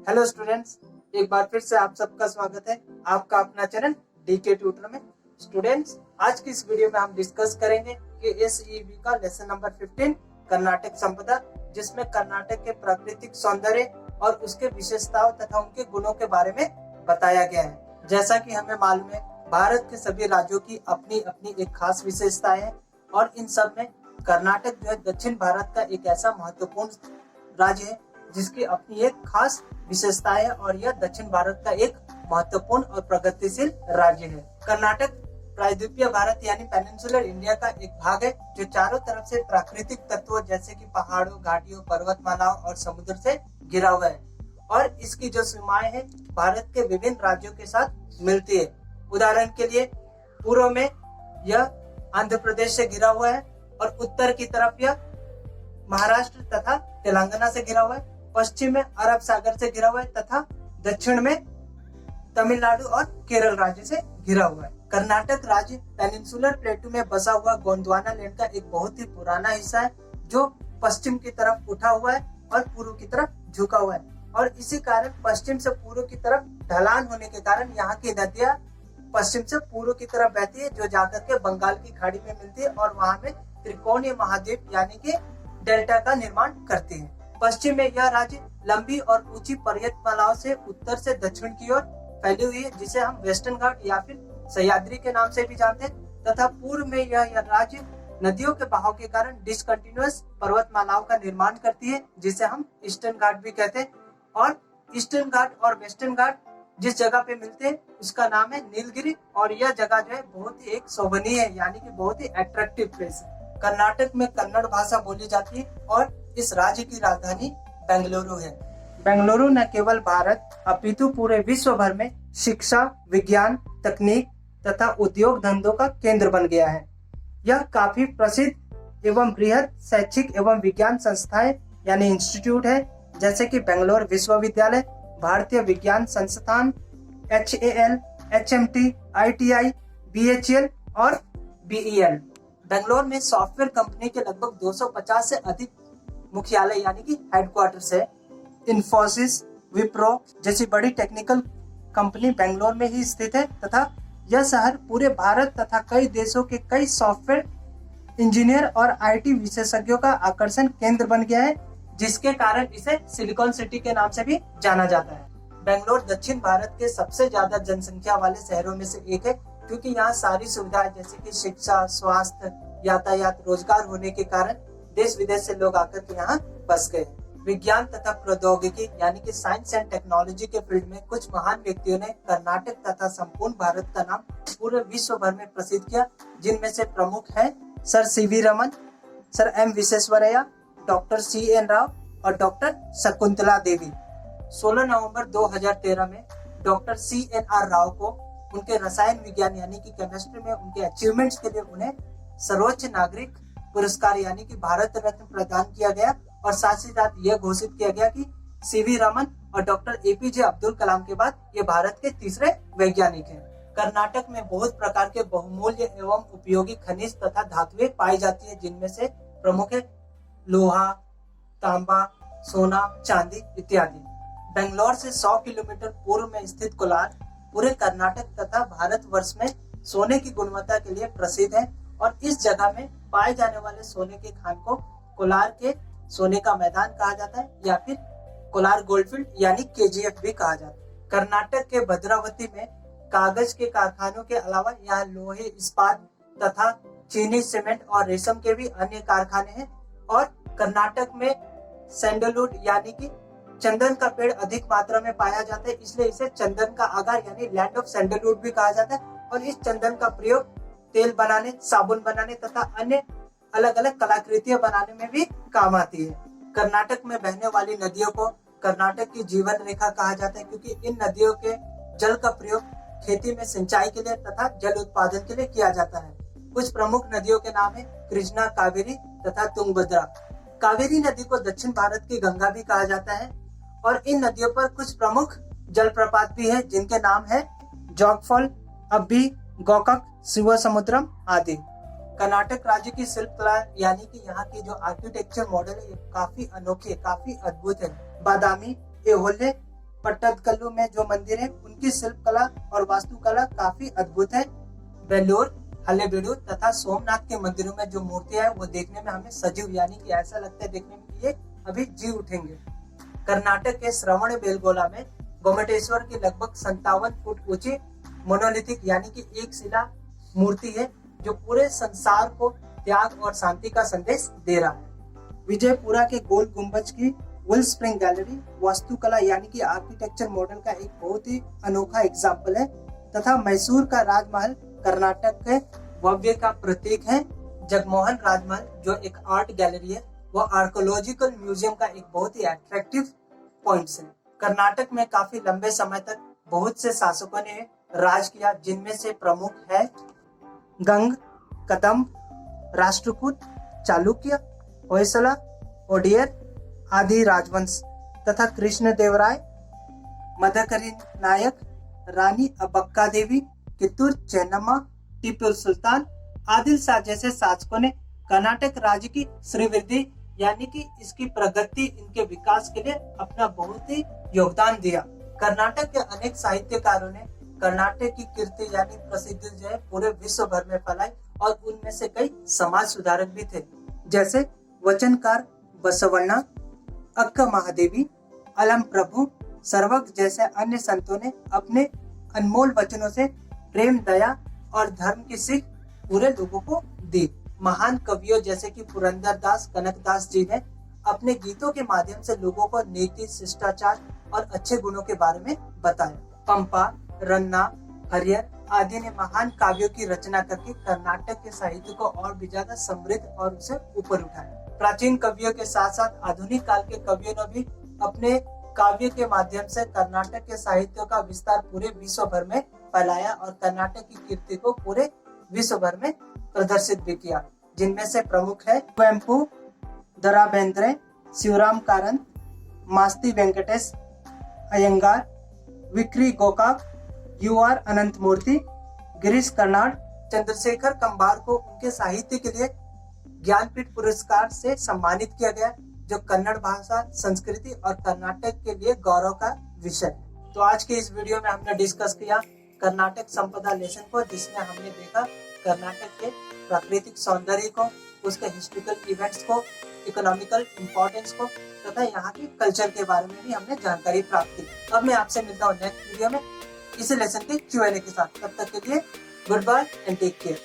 Hello students, एक बार फिर से आप सबका स्वागत है आपका अपना चैनल डीके ट्यूटर में। स्टूडेंट्स, आज की इस वीडियो में हम डिस्कस करेंगे कि एसईबी का लेसन नंबर 15 कर्नाटक संपदा, जिसमें कर्नाटक के प्राकृतिक सौंदर्य और उसके विशेषताओं तथा उनके गुणों के बारे में बताया गया है। जैसा कि हमें मालूम है, भारत के सभी राज्यों की अपनी अपनी एक खास विशेषताएं है और इन सब में कर्नाटक जो है दक्षिण भारत का एक ऐसा महत्वपूर्ण राज्य है जिसकी अपनी एक खास विशेषताएं है और यह दक्षिण भारत का एक महत्वपूर्ण और प्रगतिशील राज्य है। कर्नाटक प्रायद्वीपीय भारत यानी पेनिनसुलर इंडिया का एक भाग है जो चारों तरफ से प्राकृतिक तत्वों जैसे कि पहाड़ों, घाटियों, पर्वतमालाओं और समुद्र से घिरा हुआ है और इसकी जो सीमाएं हैं भारत के विभिन्न राज्यों के साथ मिलती है। उदाहरण के लिए पूर्व में यह आंध्र प्रदेश से घिरा हुआ है और उत्तर की तरफ यह महाराष्ट्र तथा तेलंगाना से घिरा हुआ है, पश्चिम में अरब सागर से घिरा हुआ है तथा दक्षिण में तमिलनाडु और केरल राज्य से घिरा हुआ है। कर्नाटक राज्य पेनिनसुलर प्लेटू में बसा हुआ गोंडवाना लैंड का एक बहुत ही पुराना हिस्सा है जो पश्चिम की तरफ उठा हुआ है और पूर्व की तरफ झुका हुआ है और इसी कारण पश्चिम से पूर्व की तरफ ढलान होने के कारण यहाँ की नदियाँ पश्चिम से पूर्व की तरफ बहती है जो जाकर के बंगाल की खाड़ी में मिलती है और वहाँ में त्रिकोणीय महाद्वीप यानी कि डेल्टा का निर्माण करती है। पश्चिम में यह राज्य लंबी और ऊंची पर्वतमालाओं से उत्तर से दक्षिण की ओर फैली हुई है जिसे हम वेस्टर्न घाट या फिर सह्याद्री के नाम से भी जानते हैं तथा पूर्व में यह राज्य नदियों के बहाव के कारण डिसकंटिन्यूअस पर्वतमालाओं का निर्माण करती है जिसे हम ईस्टर्न घाट भी कहते हैं और ईस्टर्न घाट और वेस्टर्न घाट जिस जगह पे मिलते हैं उसका नाम है नीलगिरी और यह जगह जो है बहुत ही एक शोभनीय है यानी कि बहुत ही अट्रैक्टिव प्लेस है। कर्नाटक में कन्नड़ भाषा बोली जाती है और इस राज्य की राजधानी बेंगलुरु है। बेंगलुरु न केवल भारत अपितु पूरे विश्व भर में शिक्षा, विज्ञान, तकनीक तथा उद्योग धंधों का केंद्र बन गया है। यह काफी प्रसिद्ध एवं बृहद शैक्षिक एवं विज्ञान संस्थाएं यानी इंस्टीट्यूट है जैसे कि बेंगलोर विश्वविद्यालय, भारतीय विज्ञान संस्थान, HAL, HMT, ITI, BHEL और BEL। बेंगलोर में सॉफ्टवेयर कंपनी के लगभग 250 से अधिक मुख्यालय यानी कि हेडक्वार्टर्स है। इन्फोसिस, विप्रो जैसी बड़ी टेक्निकल कंपनी बेंगलोर में ही स्थित है तथा यह शहर पूरे भारत तथा कई देशों के कई सॉफ्टवेयर इंजीनियर और IT विशेषज्ञों का आकर्षण केंद्र बन गया है जिसके कारण इसे सिलिकॉन सिटी के नाम से भी जाना जाता है। बेंगलोर दक्षिण भारत के सबसे ज्यादा जनसंख्या वाले शहरों में से एक है क्योंकि यहाँ सारी सुविधाएं जैसे कि शिक्षा, स्वास्थ्य, यातायात, रोजगार होने के कारण देश विदेश से लोग आकर के यहाँ बस गए। विज्ञान तथा प्रौद्योगिकी यानी कि साइंस एंड टेक्नोलॉजी के फील्ड में कुछ महान व्यक्तियों ने कर्नाटक तथा संपूर्ण भारत का नाम पूरे विश्व भर में प्रसिद्ध किया, जिनमें से प्रमुख है sir CV Raman, sir M Visvesvaraya, doctor CN Rao और डॉक्टर शकुंतला देवी। 16 नवंबर 2013 में डॉक्टर CNR राव को उनके रसायन विज्ञान यानी कि केमिस्ट्री में उनके अचीवमेंट्स के लिए उन्हें सर्वोच्च नागरिक पुरस्कार यानी कि भारत रत्न प्रदान किया गया और साथ ही साथ यह घोषित किया गया कि CV रमन और डॉक्टर APJ अब्दुल कलाम के बाद ये भारत के तीसरे वैज्ञानिक हैं। कर्नाटक में बहुत प्रकार के बहुमूल्य एवं उपयोगी खनिज तथा धातुएं पाई जाती है जिनमें से प्रमुख है लोहा, तांबा, सोना, चांदी इत्यादि। बेंगलोर से 100 किलोमीटर पूर्व में स्थित कोलार पूरे कर्नाटक तथा भारतवर्ष में सोने की गुणवत्ता के लिए प्रसिद्ध है और इस जगह में पाए जाने वाले सोने के खान को कोलार के सोने का मैदान कहा जाता है या फिर कोलार गोल्डफील्ड यानी KGF भी कहा जाता है। कर्नाटक के भद्रावती में कागज के कारखानों के अलावा यहाँ लोहे, इस्पात तथा चीनी, सीमेंट और रेशम के भी अन्य कारखाने हैं और कर्नाटक में सैंडलवुड यानी कि चंदन का पेड़ अधिक मात्रा में पाया जाता है, इसलिए इसे चंदन का आगार यानी लैंड ऑफ सैंडलवुड भी कहा जाता है और इस चंदन का प्रयोग तेल बनाने, साबुन बनाने तथा अन्य अलग अलग कलाकृतियां बनाने में भी काम आती है। कर्नाटक में बहने वाली नदियों को कर्नाटक की जीवन रेखा कहा जाता है क्योंकि इन नदियों के जल का प्रयोग खेती में सिंचाई के लिए तथा जल उत्पादन के लिए किया जाता है। कुछ प्रमुख नदियों के नाम है कृष्णा, कावेरी तथा तुंगभद्रा। कावेरी नदी को दक्षिण भारत की गंगा भी कहा जाता है और इन नदियों पर कुछ प्रमुख जलप्रपात भी है जिनके नाम है जोगफॉल, अब्बी, गोकाक, शिवसमुद्रम आदि। कर्नाटक राज्य की शिल्प कला यानी कि यहाँ की जो आर्किटेक्चर मॉडल है काफी अनोखे, काफी अद्भुत है। बादामी, ऐहोले, पट्टदकल्लू में जो मंदिर है उनकी शिल्प कला और वास्तुकला काफी अद्भुत है। वेल्लोर, हलेबीडु तथा सोमनाथ के मंदिरों में जो मूर्तियां है वो देखने में हमें सजीव यानी कि ऐसा लगता है देखने में कि ये अभी जी उठेंगे। कर्नाटक के श्रवण बेलगोला में गोमटेश्वर की लगभग 57 फुट ऊंची मोनोलिथिक यानी कि एक शिला मूर्ति है जो पूरे संसार को त्याग और शांति का संदेश दे रहा है। विजयपुरा के गोल गुंबज की वेल स्प्रिंग गैलरी वास्तुकला यानी कि आर्किटेक्चर मॉडल का एक बहुत ही अनोखा एग्जाम्पल है तथा मैसूर का राजमहल कर्नाटक के भव्य का प्रतीक है। जगमोहन राजमहल जो एक आर्ट गैलरी है वो आर्कोलॉजिकल म्यूजियम का एक बहुत ही अट्रैक्टिव पॉइंट है। कर्नाटक में काफी लंबे समय तक बहुत से शासकों ने राज किया जिनमें से प्रमुख है गंग, कदम्ब, राष्ट्रकूट, चालुक्य, होयसला, ओडियर आदि राजवंश तथा कृष्णदेवराय, मदकरी नायक, रानी अबक्का देवी, कित्तूर चेन्नम्मा, टीपू सुल्तान, आदिल शाह जैसे शासकों ने कर्नाटक राज्य की श्रीवृद्धि यानी कि इसकी प्रगति, इनके विकास के लिए अपना बहुत ही योगदान दिया। कर्नाटक के अनेक साहित्यकारों ने कर्नाटक की कीर्ति यानी प्रसिद्धि जो है पूरे विश्व भर में फैलाई और उनमें से कई समाज सुधारक भी थे, जैसे वचनकार बसवण्णा, अक्का महादेवी, अलम प्रभु, सर्वक जैसे अन्य संतों ने अपने अनमोल वचनों से प्रेम, दया और धर्म की सीख पूरे लोगों को दी। महान कवियों जैसे कि पुरंदरदास, कनकदास जी ने अपने गीतों के माध्यम से लोगों को नीति, शिष्टाचार और अच्छे गुणों के बारे में बताया। पंपा, रन्ना, हरियर आदि ने महान काव्यों की रचना करके कर्नाटक के साहित्य को और भी ज्यादा समृद्ध और उसे ऊपर उठाया। प्राचीन कवियों के साथ साथ आधुनिक काल के कवियों ने भी अपने काव्य के माध्यम से कर्नाटक के साहित्य का विस्तार पूरे विश्व भर में फैलाया और कर्नाटक की कीर्ति को पूरे विश्व भर में प्रदर्शित भी किया, जिनमें से प्रमुख है कुवेम्पु, दरा बेंद्रे, शिवराम कारंत, मास्ती वेंकटेश अयंगार, विक्री गोकाक, UR अनंतमूर्ति, गिरीश कर्नाड, चंद्रशेखर कंबार को उनके साहित्य के लिए ज्ञानपीठ पुरस्कार से सम्मानित किया गया, जो कन्नड़ भाषा, संस्कृति और कर्नाटक के लिए गौरव का विषय है। तो आज के इस वीडियो में हमने डिस्कस किया कर्नाटक संपदा लेसन को, जिसमें हमने देखा कर्नाटक के प्राकृतिक सौंदर्य को, उसके हिस्टोरिकल इवेंट्स को, इकोनॉमिकल इम्पोर्टेंस को तथा यहाँ की कल्चर के बारे में भी हमने जानकारी प्राप्त की। अब मैं आपसे मिलता हूँ नेक्स्ट वीडियो में इसी लेसन के Q&A के साथ। तब तक के लिए goodbye and take care.